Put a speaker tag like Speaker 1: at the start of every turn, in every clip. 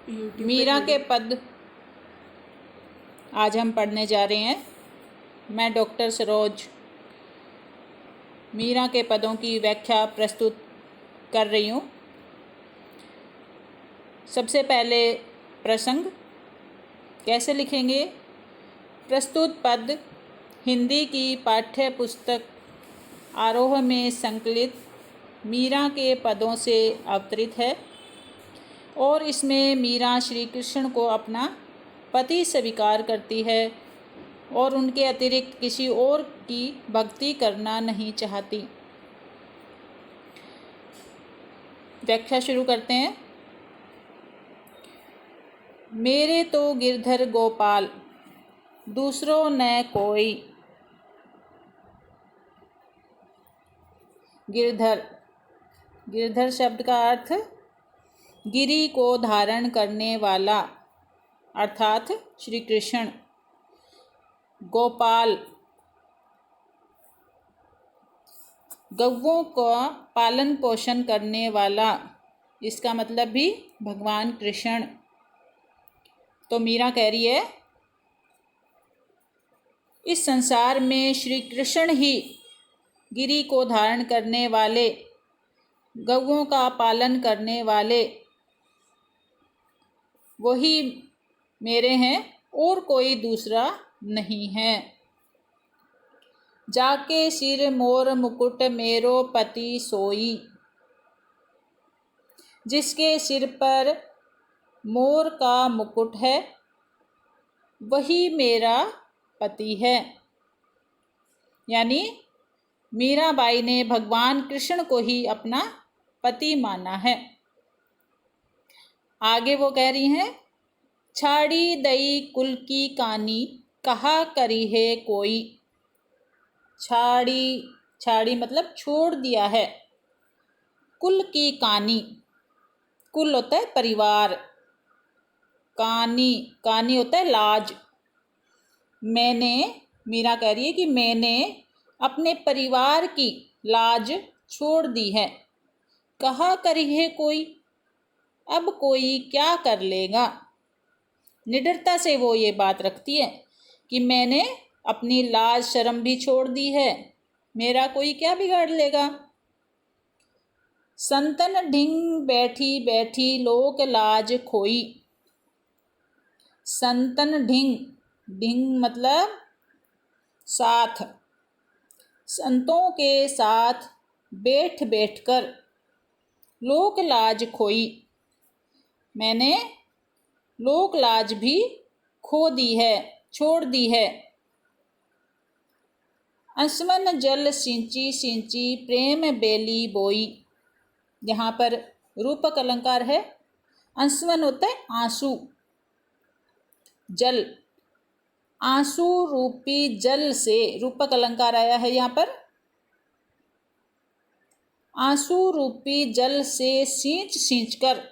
Speaker 1: मीरा के पद आज हम पढ़ने जा रहे हैं। मैं डॉक्टर सरोज मीरा के पदों की व्याख्या प्रस्तुत कर रही हूँ। सबसे पहले प्रसंग कैसे लिखेंगे। प्रस्तुत पद हिंदी की पाठ्य पुस्तक आरोह में संकलित मीरा के पदों से अवतरित है और इसमें मीरा श्री कृष्ण को अपना पति स्वीकार करती है और उनके अतिरिक्त किसी और की भक्ति करना नहीं चाहती। व्याख्या शुरू करते हैं। मेरे तो गिरधर गोपाल दूसरों न कोई। गिरधर शब्द का अर्थ गिरि को धारण करने वाला अर्थात श्री कृष्ण। गोपाल गौओं का पालन पोषण करने वाला, इसका मतलब भी भगवान कृष्ण। तो मीरा कह रही है इस संसार में श्री कृष्ण ही गिरि को धारण करने वाले, गौओं का पालन करने वाले वही मेरे हैं और कोई दूसरा नहीं है। जाके सिर मोर मुकुट मेरो पति सोई। जिसके सिर पर मोर का मुकुट है वही मेरा पति है। यानी मीराबाई ने भगवान कृष्ण को ही अपना पति माना है। आगे वो कह रही हैं छाड़ी दई कुल की कानी कहा करी है कोई। छाड़ी मतलब छोड़ दिया है। कुल की कानी, कुल होता है परिवार, कानी होता है लाज। मीरा कह रही है कि मैंने अपने परिवार की लाज छोड़ दी है। कहा करी है कोई, अब कोई क्या कर लेगा। निडरता से वो ये बात रखती है कि मैंने अपनी लाज शर्म भी छोड़ दी है, मेरा कोई क्या बिगाड़ लेगा। संतन ढिंग बैठी बैठी लोक लाज खोई। संतन ढिंग मतलब साथ, संतों के साथ बैठ बैठकर लोक लाज खोई, मैंने लोक लाज भी खो दी है, छोड़ दी है। अंशवन जल सिंची सिंची प्रेम बेली बोई। यहाँ पर रूपक अलंकार है। अंशवन होता है आंसू, जल, आंसू रूपी जल से रूपक अलंकार आया है। यहाँ पर आंसू रूपी जल से सींच सींच कर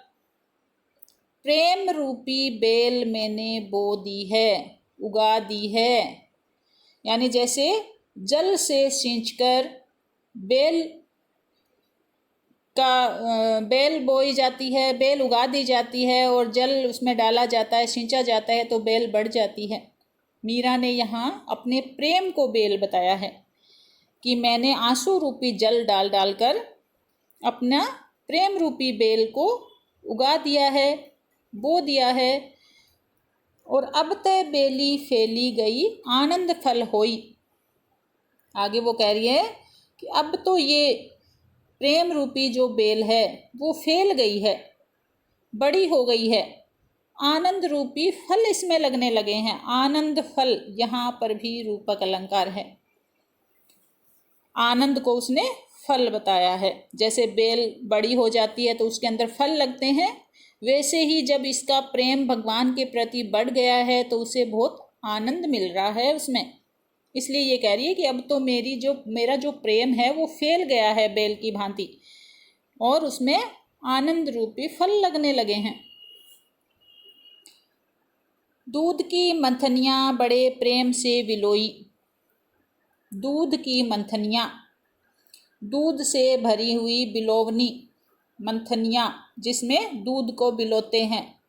Speaker 1: प्रेम रूपी बेल मैंने बो दी है, उगा दी है। यानी जैसे जल से सींचकर बेल बोई जाती है, बेल उगा दी जाती है और जल उसमें डाला जाता है, सींचा जाता है तो बेल बढ़ जाती है। मीरा ने यहाँ अपने प्रेम को बेल बताया है कि मैंने आंसू रूपी जल डाल डालकर अपना प्रेम रूपी बेल को उगा दिया है, बो दिया है। और अब ते बेली फैली गई आनंद फल होई। आगे वो कह रही है कि अब तो ये प्रेम रूपी जो बेल है वो फैल गई है, बड़ी हो गई है, आनंद रूपी फल इसमें लगने लगे हैं। आनंद फल यहाँ पर भी रूपक अलंकार है। आनंद को उसने फल बताया है। जैसे बेल बड़ी हो जाती है तो उसके अंदर फल लगते हैं, वैसे ही जब इसका प्रेम भगवान के प्रति बढ़ गया है तो उसे बहुत आनंद मिल रहा है उसमें। इसलिए ये कह रही है कि अब तो मेरा जो प्रेम है वो फैल गया है बेल की भांति और उसमें आनंद रूपी फल लगने लगे हैं। दूध की मंथनियाँ बड़े प्रेम से विलोई। दूध की मंथनियाँ, दूध से भरी हुई बिलोवनी, मंथनियाँ जिसमें दूध को बिलोते हैं,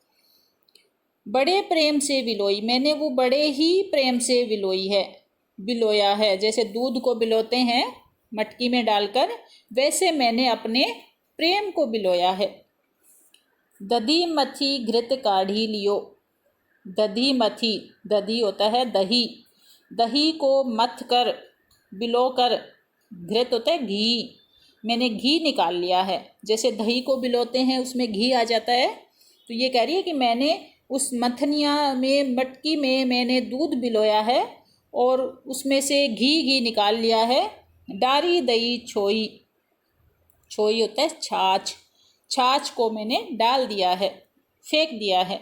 Speaker 1: बड़े प्रेम से विलोई, मैंने वो बड़े ही प्रेम से विलोई है, बिलोया है। जैसे दूध को बिलोते हैं मटकी में डालकर, वैसे मैंने अपने प्रेम को बिलोया है। दधी मथी घृत काढ़ी लियो, दधी मथी, दधी होता है दही, दही को मथ कर, बिलो कर, घृत होता है घी, मैंने घी निकाल लिया है। जैसे दही को बिलोते हैं उसमें घी आ जाता है, तो ये कह रही है कि मैंने उस मथनिया में, मटकी में मैंने दूध बिलोया है और उसमें से घी निकाल लिया है। डारी दही छोई, छोई होता है छाछ, छाछ को मैंने डाल दिया है, फेंक दिया है।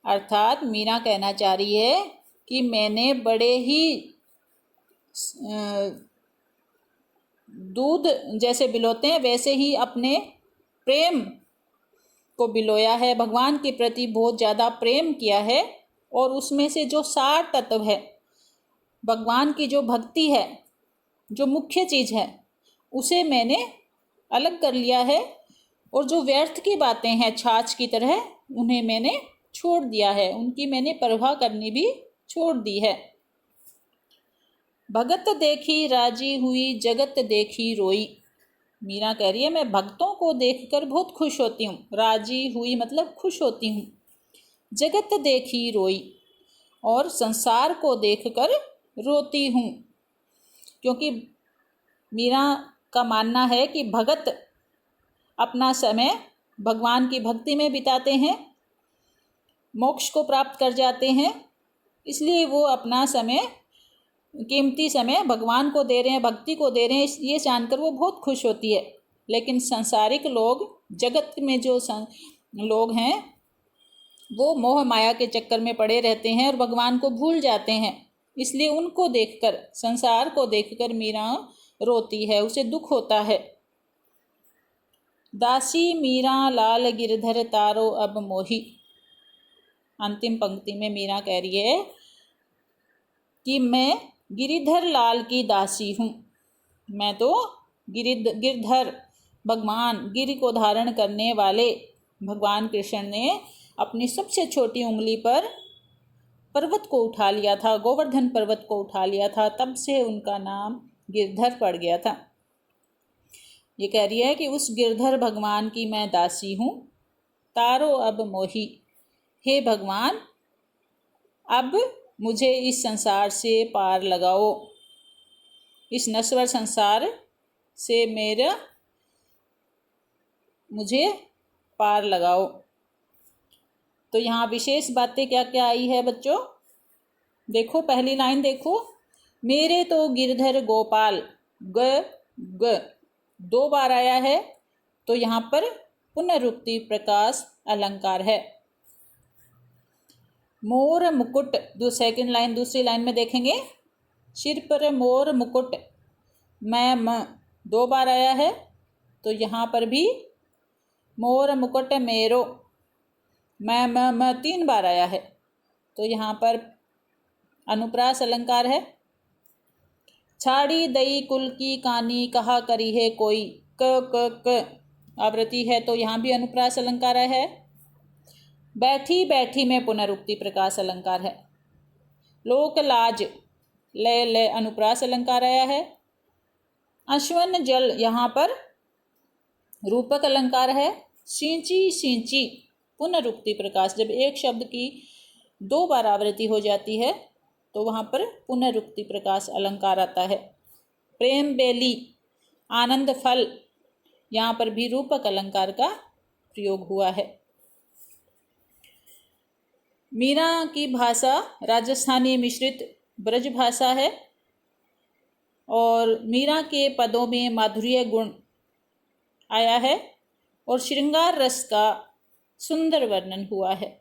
Speaker 1: अर्थात मीरा कहना चाह रही है कि मैंने बड़े ही दूध जैसे बिलोते हैं वैसे ही अपने प्रेम को बिलोया है, भगवान के प्रति बहुत ज़्यादा प्रेम किया है और उसमें से जो सार तत्व है, भगवान की जो भक्ति है, जो मुख्य चीज़ है, उसे मैंने अलग कर लिया है और जो व्यर्थ की बातें हैं छाछ की तरह, उन्हें मैंने छोड़ दिया है, उनकी मैंने परवाह करनी भी छोड़ दी है। भगत देखी राजी हुई, जगत देखी रोई। मीरा कह रही है मैं भक्तों को देखकर बहुत खुश होती हूँ, राजी हुई मतलब खुश होती हूँ, जगत देखी रोई, और संसार को देखकर रोती हूँ। क्योंकि मीरा का मानना है कि भगत अपना समय भगवान की भक्ति में बिताते हैं, मोक्ष को प्राप्त कर जाते हैं, इसलिए वो अपना समय, कीमती समय भगवान को दे रहे हैं, भक्ति को दे रहे हैं, ये जानकर वो बहुत खुश होती है। लेकिन सांसारिक लोग, जगत में जो लोग हैं, वो मोह माया के चक्कर में पड़े रहते हैं और भगवान को भूल जाते हैं, इसलिए उनको देखकर, संसार को देखकर मीरा रोती है, उसे दुख होता है। दासी मीरा लाल गिरधर तारो अब मोही। अंतिम पंक्ति में मीरा कह रही है कि मैं गिरिधर लाल की दासी हूँ। मैं तो गिरधर, भगवान, गिरि को धारण करने वाले भगवान कृष्ण ने अपनी सबसे छोटी उंगली पर पर्वत को उठा लिया था, गोवर्धन पर्वत को उठा लिया था, तब से उनका नाम गिरधर पड़ गया था। ये कह रही है कि उस गिरधर भगवान की मैं दासी हूँ। तारो अब मोही, हे भगवान अब मुझे इस संसार से पार लगाओ, इस नश्वर संसार से मुझे पार लगाओ। तो यहाँ विशेष बातें क्या क्या आई है बच्चों, देखो पहली लाइन देखो, मेरे तो गिरधर गोपाल, ग 2 बार आया है, तो यहाँ पर पुनरुक्ति प्रकाश अलंकार है। मोर मुकुट, सेकंड लाइन, दूसरी लाइन में देखेंगे, सिर पर मोर मुकुट, मैं 2 बार आया है, तो यहाँ पर भी मोर मुकुट मेरो, मैं 3 बार आया है, तो यहाँ पर अनुप्रास अलंकार है। छाड़ी दई कुल की कानी, कहा करी है कोई, क आवृत्ति है, तो यहाँ भी अनुप्रास अलंकार है। बैठी बैठी में पुनरुक्ति प्रकाश अलंकार है। लोक लाज, ले अनुप्रास अलंकार आया है। अश्वन जल, यहाँ पर रूपक अलंकार है। सिंची सिंची, पुनरुक्ति प्रकाश, जब एक शब्द की 2 बार आवृत्ति हो जाती है तो वहाँ पर पुनरुक्ति प्रकाश अलंकार आता है। प्रेम बेली, आनंद फल, यहाँ पर भी रूपक अलंकार का प्रयोग हुआ है। मीरा की भाषा राजस्थानी मिश्रित ब्रज भाषा है और मीरा के पदों में माधुर्य गुण आया है और श्रृंगार रस का सुंदर वर्णन हुआ है।